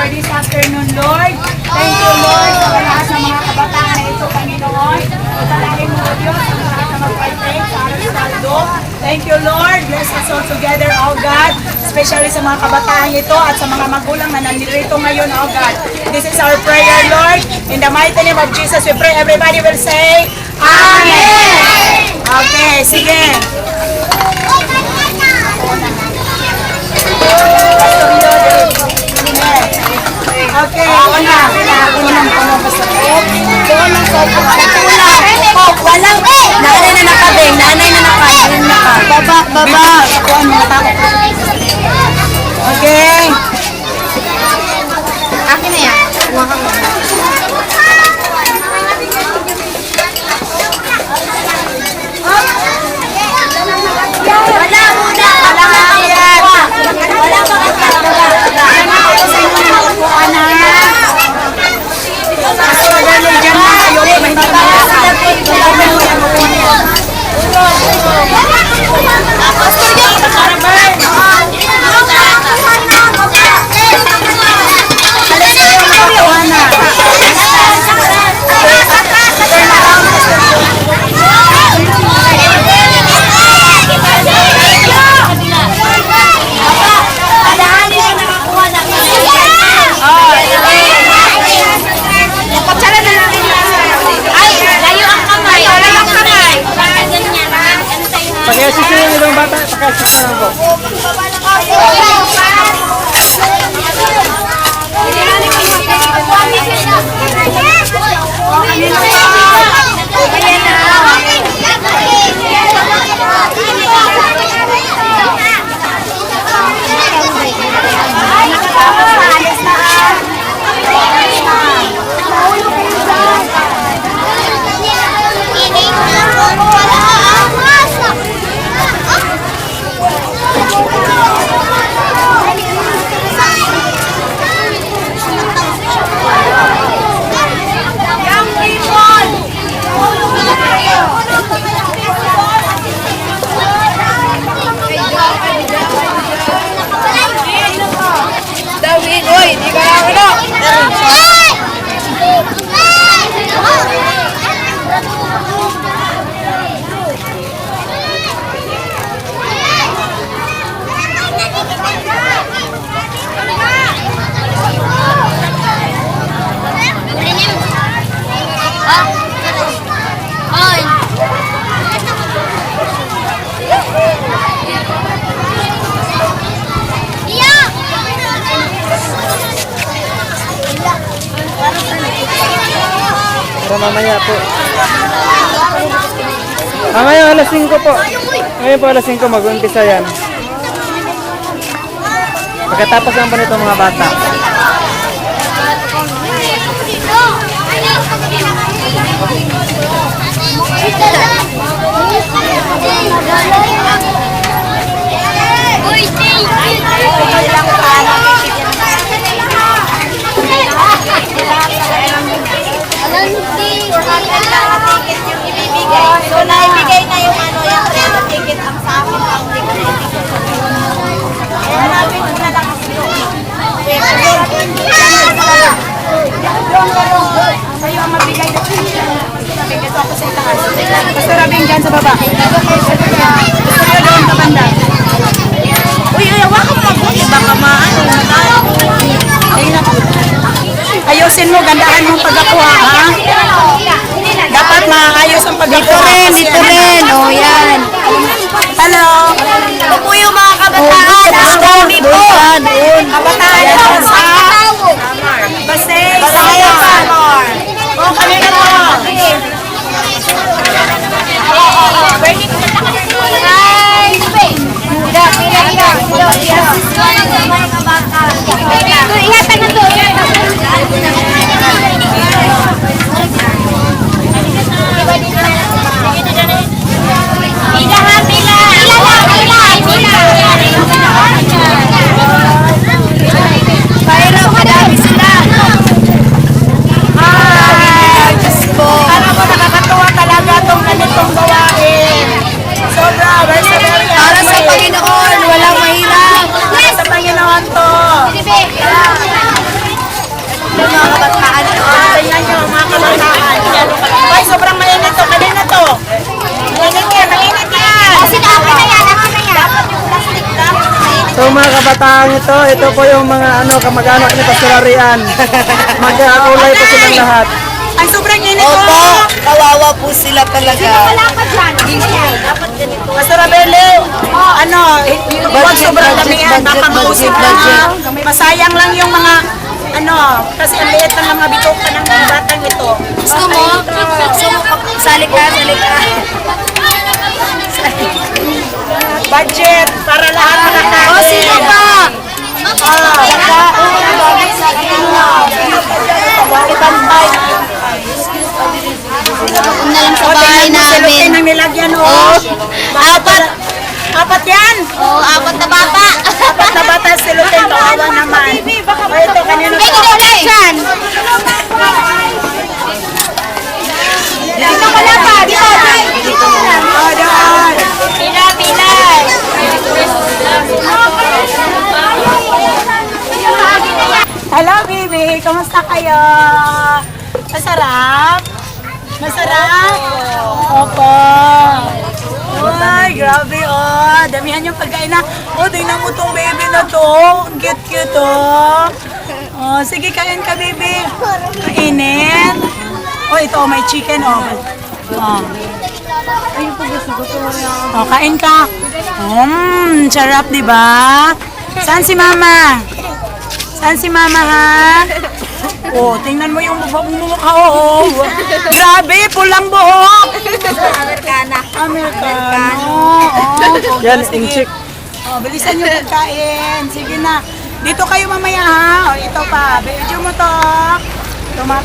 for this afternoon, Lord. Thank you, Lord, sa lahat ng mga kabataan na ito, Panginoon. Italangin mo, Diyos, sa lahat na mag-partake sa aras saldo. Thank you, Lord. Bless us all together, oh God. Especially sa mga kabataan ito at sa mga magulang na nandito ngayon, oh God. This is our prayer, Lord. In the mighty name of Jesus, we pray. Everybody will say, Amen! Okay, sige. Okay, una. Unang Pastor Ed. Unang sopo. Walang nanay na nakabing, nanay na nakain na ka. Baba. Ako ang mga tao. Okay. Akin na yan. Wala muna. Wala Pakasisirin nyo ng bata, pakasisirin ko. Mamaya po. Ngayon alas 5 po. Ngayon po alas 5 mag-umpisa yan. Pagkatapos lang po nito mga bata. So, naibigay na yung ano, yung real ticket ang sa akin ang ticket. Kaya namin na lang silo. Kayo ang mabigay na ticket. Ito ako sa itaas. Pastor Rabing dyan sa baba. Gusto nyo doon sa banda. Uy, wala ka mabuti. Baka maano. Ayusin mo, gandaan mong pagkakuha, ha? Dapat maayos ang pagkakuha. Dito rin. O, yan. Hello. Ito po yung mga kabataan. Ang dami po. Kabataan yan sa Basay. Samar. O, kanina mo. Para sa Panginoon, walang mahirap. Para sa Panginoon. mga kabataan doon. Tingnan nyo, mga kabataan. Ay, sobrang mainit to. Kanina to. Mainit yan, mainit yan. Kasi akin na yan, akin na yan. Dapat yung plastic lang. So mga kabataan ito po yung mga kamag-anak ni Pastor Arian. Magkakulay po silang lahat. Ay, sobrang init Opo, to. kawawa po sila talaga. Wala pa dyan. Hindi yan. Dapat ganito. Pastor Abele, huwag sobrang damihan. Baka mausip budget. na. Masayang lang yung mga, kasi ang liit ng mga bituka ng mga batang ito. Gusto mo? Sali ka, sali ka. Budget para lahat makakain. O, sino ba? Ibantay. Na lang sa bahay Silutin namin. ang nilagyan, oh. Apat yan. Oo, apat na bata. Apat na bata silutin. Kawawa naman. O, ito, kanino Ay, to? hindi ulit dyan. Dito wala pa. Dito. O, doon. Pila. Hello, baby. Kamusta kayo? Masarap? Masarap? Opo. Ay, grabe, oh. Damihan yung pagkain na. Oh, tingnan mo tong baby na to. Ang cute-cute, oh. Oh, sige, kain ka, baby. Mainit. Oh, ito, may chicken, oh. Oh. Oh, kain ka. Sarap, di ba? Saan si mama? Saan si mama, ha? Oh, tingnan mo yung mukha, oh. Grabe, pulang buhok. Amerikana. Amerikano. Oh, Yan, sige. inchik. Oh, bilisan yung pagkain. Sige na. Dito kayo mamaya, ha? Oh, ito pa. Video mo to. Ito mga